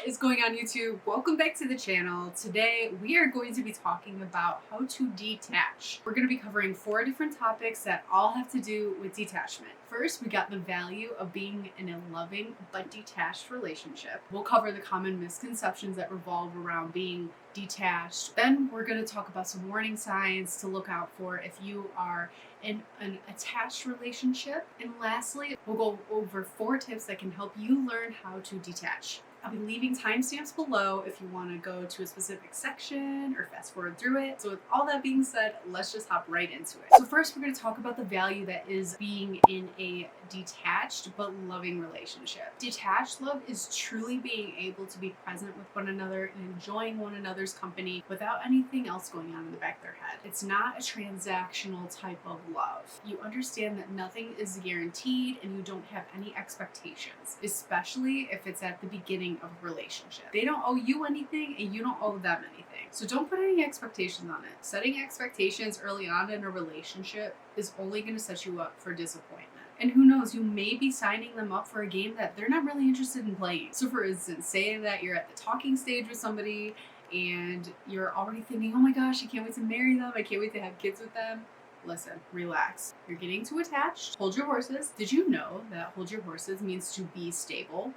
is going on YouTube? Welcome back to the channel. Today we are going to be talking about how to detach. We're going to be covering 4 different topics that all have to do with detachment. First, we got the value of being in a loving but detached relationship. We'll cover the common misconceptions that revolve around being detached. Then we're going to talk about some warning signs to look out for if you are in an attached relationship. And lastly, we'll go over 4 tips that can help you learn how to detach. I'll be leaving timestamps below if you want to go to a specific section or fast forward through it. So with all that being said, let's just hop right into it. So first, we're going to talk about the value that is being in a detached but loving relationship. Detached love is truly being able to be present with one another and enjoying one another's company without anything else going on in the back of their head. It's not a transactional type of love. You understand that nothing is guaranteed and you don't have any expectations, especially if it's at the beginning of a relationship. They don't owe you anything and you don't owe them anything. So don't put any expectations on it. Setting expectations early on in a relationship is only going to set you up for disappointment. And who knows, you may be signing them up for a game that they're not really interested in playing. So for instance, say that you're at the talking stage with somebody and you're already thinking, oh my gosh, I can't wait to marry them. I can't wait to have kids with them. Listen, relax. You're getting too attached. Hold your horses. Did you know that hold your horses means to be stable?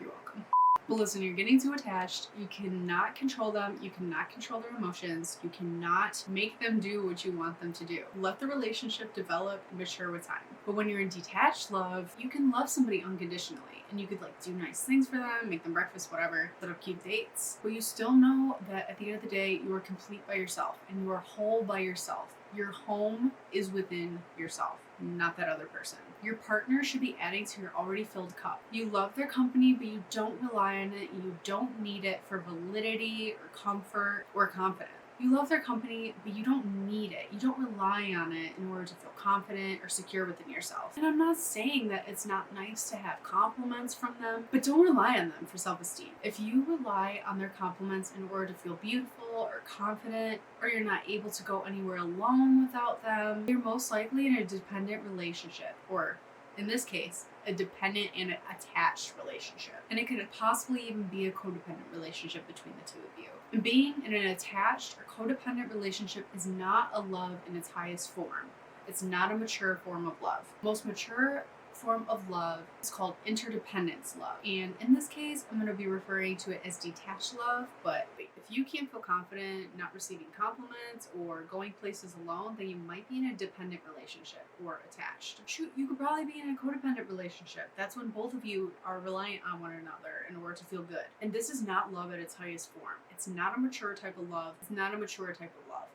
You're welcome. But listen, you're getting too attached. You cannot control them. You cannot control their emotions. You cannot make them do what you want them to do. Let the relationship develop and mature with time. But when you're in detached love, you can love somebody unconditionally. And you could do nice things for them, make them breakfast, whatever, set up cute dates. But you still know that at the end of the day, you are complete by yourself and you are whole by yourself. Your home is within yourself, not that other person. Your partner should be adding to your already filled cup. You love their company, but you don't rely on it. You don't need it for validity or comfort or confidence. You love their company, but you don't need it. You don't rely on it in order to feel confident or secure within yourself. And I'm not saying that it's not nice to have compliments from them, but don't rely on them for self-esteem. If you rely on their compliments in order to feel beautiful or confident, or you're not able to go anywhere alone without them, you're most likely in a dependent relationship, or in this case, a dependent and an attached relationship. And it could possibly even be a codependent relationship between the two of you. And being in an attached or codependent relationship is not a love in its highest form. It's not a mature form of love. Most mature form of love is called interdependence love. And in this case, I'm going to be referring to it as detached love. But if you can't feel confident not receiving compliments or going places alone, then you might be in a dependent relationship or attached. Shoot, you could probably be in a codependent relationship. That's when both of you are reliant on one another in order to feel good. And this is not love at its highest form. It's not a mature type of love. It's not a mature type of love.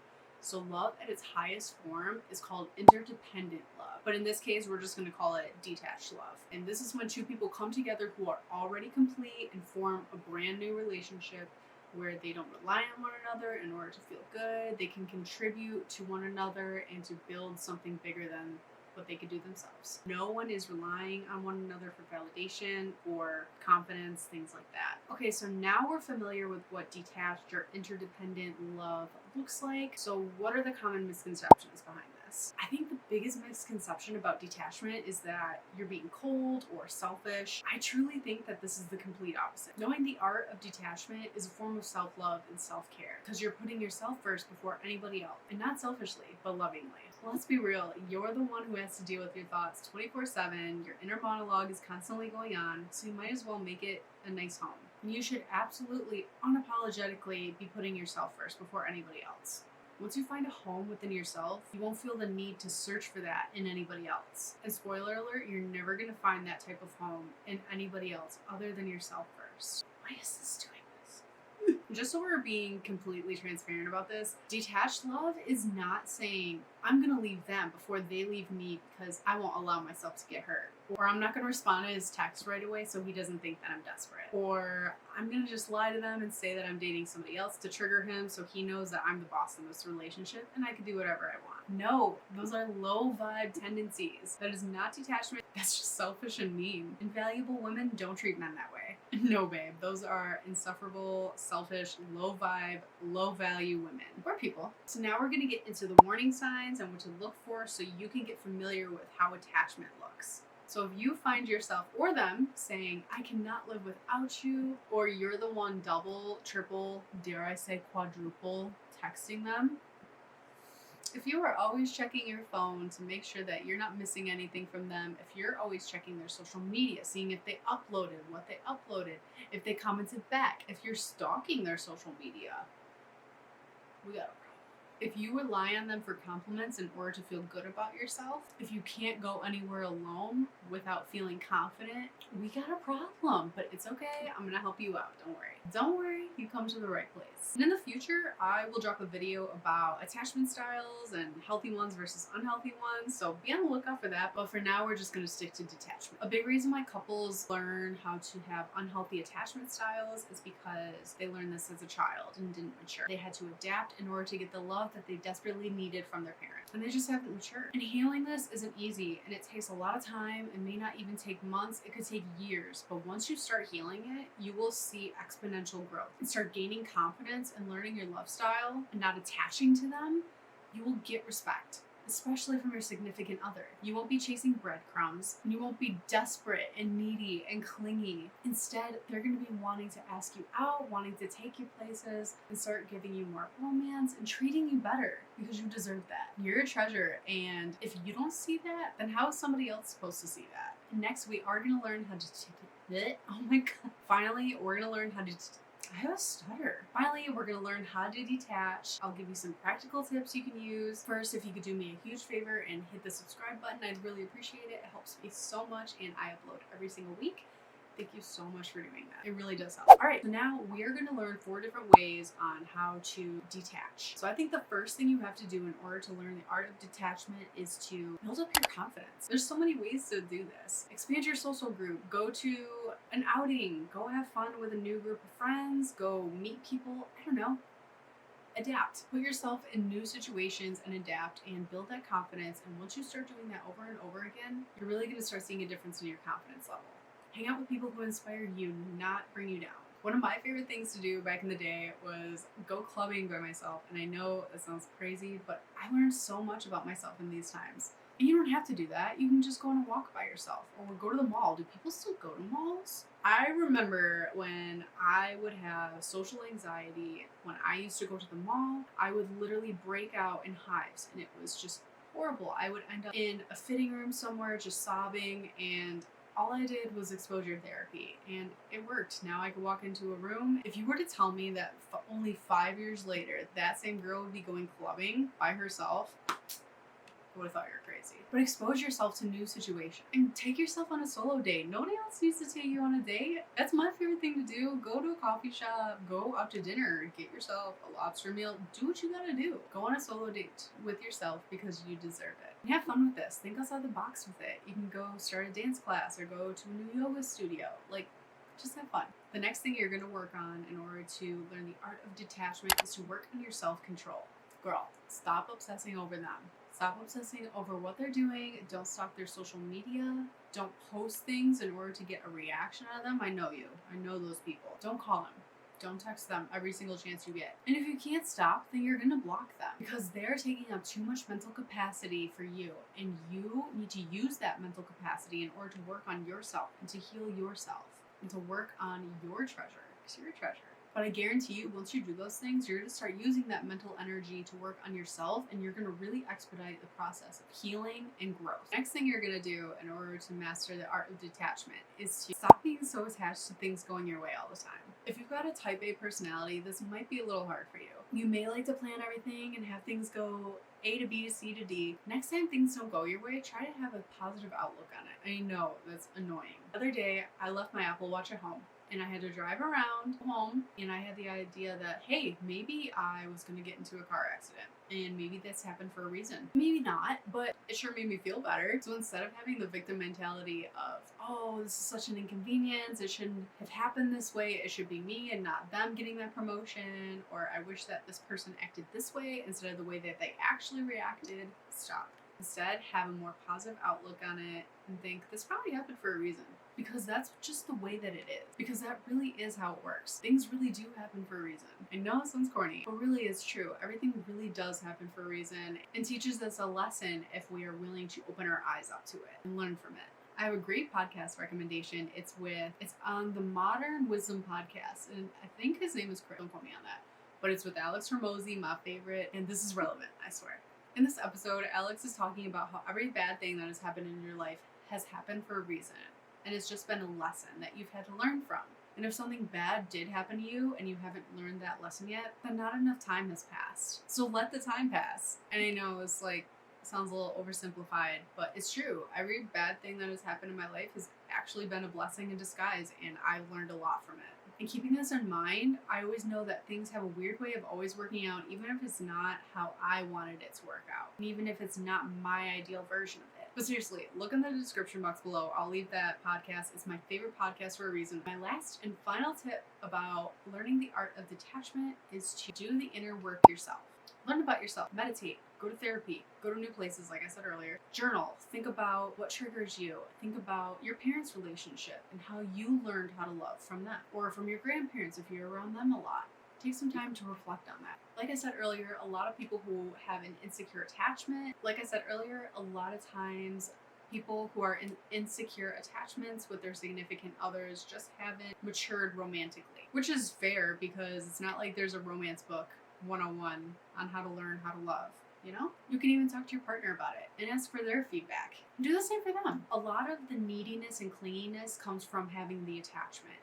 So love at its highest form is called interdependent love. But in this case, we're just going to call it detached love. And this is when 2 people come together who are already complete and form a brand new relationship where they don't rely on one another in order to feel good. They can contribute to one another and to build something bigger than what they could do themselves. No one is relying on one another for validation or confidence, things like that. Okay, so now we're familiar with what detached or interdependent love looks like. So what are the common misconceptions behind this? I think the biggest misconception about detachment is that you're being cold or selfish. I truly think that this is the complete opposite. Knowing the art of detachment is a form of self-love and self-care because you're putting yourself first before anybody else, and not selfishly, but lovingly. Let's be real, you're the one who has to deal with your thoughts 24/7, your inner monologue is constantly going on, so you might as well make it a nice home. You should absolutely, unapologetically be putting yourself first before anybody else. Once you find a home within yourself, you won't feel the need to search for that in anybody else. And spoiler alert, you're never going to find that type of home in anybody else other than yourself first. Why is this doing this? Just so we're being completely transparent about this, detached love is not saying, I'm going to leave them before they leave me because I won't allow myself to get hurt. Or I'm not going to respond to his text right away so he doesn't think that I'm desperate. Or I'm going to just lie to them and say that I'm dating somebody else to trigger him so he knows that I'm the boss in this relationship and I can do whatever I want. No, those are low vibe tendencies. That is not detachment. That's just selfish and mean. And valuable women don't treat men that way. No, babe. Those are insufferable, selfish, low vibe, low value women or people. So now we're going to get into the warning signs and what to look for so you can get familiar with how attachment looks. So if you find yourself or them saying, I cannot live without you, or you're the one double, triple, dare I say quadruple texting them, if you are always checking your phone to make sure that you're not missing anything from them, if you're always checking their social media, seeing if they uploaded, what they uploaded, if they commented back, if you're stalking their social media, we got a problem. If you rely on them for compliments in order to feel good about yourself, if you can't go anywhere alone without feeling confident, we got a problem. But it's okay. I'm going to help you out. Don't worry. Don't worry. You come to the right place. And in the future, I will drop a video about attachment styles and healthy ones versus unhealthy ones. So be on the lookout for that. But for now, we're just going to stick to detachment. A big reason why couples learn how to have unhealthy attachment styles is because they learned this as a child and didn't mature. They had to adapt in order to get the love that they desperately needed from their parents. And they just haven't matured. And healing this isn't easy, and it takes a lot of time. It may not even take months. It could take years. But once you start healing it, you will see exponential growth and start gaining confidence and learning your love style and not attaching to them. You will get respect, especially from your significant other. You won't be chasing breadcrumbs, and you won't be desperate and needy and clingy. Instead, they're going to be wanting to ask you out, wanting to take you places, and start giving you more romance and treating you better because you deserve that. You're a treasure, and if you don't see that, then how is somebody else supposed to see that? And next, we are going to learn how to oh my god. Finally, we're going to learn how to I have a stutter. Finally, we're going to learn how to detach. I'll give you some practical tips you can use. First, if you could do me a huge favor and hit the subscribe button, I'd really appreciate it. It helps me so much, and I upload every single week. Thank you so much for doing that. It really does help. All right, so now we are going to learn 4 different ways on how to detach. So I think the first thing you have to do in order to learn the art of detachment is to build up your confidence. There's so many ways to do this. Expand your social group. Go to an outing. Go have fun with a new group of friends. Go meet people. I don't know. Adapt. Put yourself in new situations and adapt and build that confidence. And once you start doing that over and over again, you're really going to start seeing a difference in your confidence level. Hang out with people who inspire you, not bring you down. One of my favorite things to do back in the day was go clubbing by myself. And I know that sounds crazy, but I learned so much about myself in these times. And you don't have to do that. You can just go on a walk by yourself or go to the mall. Do people still go to malls? I remember when I would have social anxiety, when I used to go to the mall, I would literally break out in hives, and it was just horrible. I would end up in a fitting room somewhere just sobbing, and all I did was exposure therapy, and it worked. Now I could walk into a room. If you were to tell me that only 5 years later that same girl would be going clubbing by herself, I would have thought you're crazy. But expose yourself to new situations and take yourself on a solo date. Nobody else needs to take you on a date. That's my favorite thing to do. Go to a coffee shop, go out to dinner, get yourself a lobster meal. Do what you gotta do. Go on a solo date with yourself because you deserve it. And have fun with this. Think outside the box with it. You can go start a dance class or go to a new yoga studio. Just have fun. The next thing you're gonna work on in order to learn the art of detachment is to work on your self-control. Girl, stop obsessing over them. Stop obsessing over what they're doing. Don't stalk their social media. Don't post things in order to get a reaction out of them. I know you. I know those people. Don't call them. Don't text them every single chance you get. And if you can't stop, then you're gonna block them because they're taking up too much mental capacity for you. And you need to use that mental capacity in order to work on yourself and to heal yourself and to work on your treasure because you're a treasure. But I guarantee you, once you do those things, you're going to start using that mental energy to work on yourself, and you're going to really expedite the process of healing and growth. Next thing you're going to do in order to master the art of detachment is to stop being so attached to things going your way all the time. If you've got a type A personality, this might be a little hard for you. You may like to plan everything and have things go A to B to C to D. Next time things don't go your way, try to have a positive outlook on it. I know that's annoying. The other day, I left my Apple Watch at home. And I had to drive around home, and I had the idea that, hey, maybe I was going to get into a car accident. And maybe this happened for a reason. Maybe not, but it sure made me feel better. So instead of having the victim mentality of, oh, this is such an inconvenience, it shouldn't have happened this way, it should be me and not them getting that promotion, or I wish that this person acted this way instead of the way that they actually reacted, stop. Instead, have a more positive outlook on it and think, this probably happened for a reason. Because that's just the way that it is. Because that really is how it works. Things really do happen for a reason. I know it sounds corny, but really it's true. Everything really does happen for a reason and teaches us a lesson if we are willing to open our eyes up to it and learn from it. I have a great podcast recommendation. It's on the Modern Wisdom podcast, and I think his name is Chris. Don't quote me on that, but it's with Alex Hormozy, my favorite, and this is relevant, I swear. In this episode, Alex is talking about how every bad thing that has happened in your life has happened for a reason, and it's just been a lesson that you've had to learn from. And if something bad did happen to you and you haven't learned that lesson yet, then not enough time has passed. So let the time pass. And I know it's like, sounds a little oversimplified, but it's true. Every bad thing that has happened in my life has actually been a blessing in disguise, and I've learned a lot from it. And keeping this in mind, I always know that things have a weird way of always working out, even if it's not how I wanted it to work out, and even if it's not my ideal version of it. But seriously, look in the description box below. I'll leave that podcast. It's my favorite podcast for a reason. My last and final tip about learning the art of detachment is to do the inner work yourself. Learn about yourself, meditate, go to therapy, go to new places, like I said earlier. Journal, think about what triggers you. Think about your parents' relationship and how you learned how to love from them, or from your grandparents if you're around them a lot. Take some time to reflect on that. Like I said earlier, a lot of people who have an insecure attachment, like I said earlier, a lot of times people who are in insecure attachments with their significant others just haven't matured romantically, which is fair because it's not like there's a romance book 101 on how to learn how to love. You know, you can even talk to your partner about it and ask for their feedback. Do the same for them. A lot of the neediness and clinginess comes from having the attachment,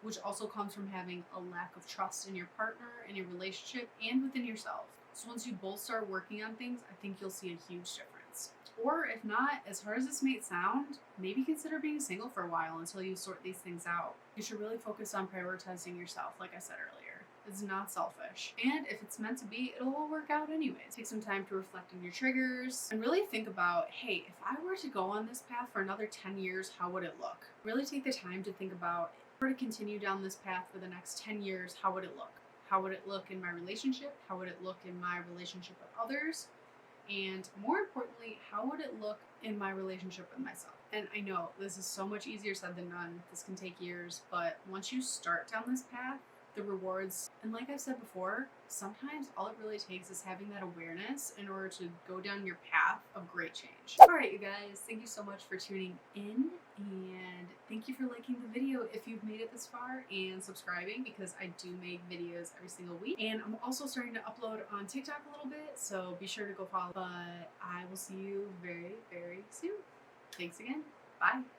which also comes from having a lack of trust in your partner, in your relationship, and within yourself. So once you both start working on things, I think you'll see a huge difference. Or if not, as hard as this may sound, maybe consider being single for a while until you sort these things out. You should really focus on prioritizing yourself, like I said earlier. It's not selfish. And if it's meant to be, it'll all work out anyways. Take some time to reflect on your triggers and really think about, hey, if I were to go on this path for another 10 years, how would it look? Really take the time to think about, if I were to continue down this path for the next 10 years, how would it look? How would it look in my relationship? How would it look in my relationship with others? And more importantly, how would it look in my relationship with myself? And I know this is so much easier said than done. This can take years, but once you start down this path, the rewards, and like I've said before, sometimes all it really takes is having that awareness in order to go down your path of great change. Alright, you guys, thank you so much for tuning in, and thank you for liking the video if you've made it this far, and subscribing, because I do make videos every single week. And I'm also starting to upload on TikTok a little bit, so be sure to go follow. But I will see you very, very soon. Thanks again. Bye.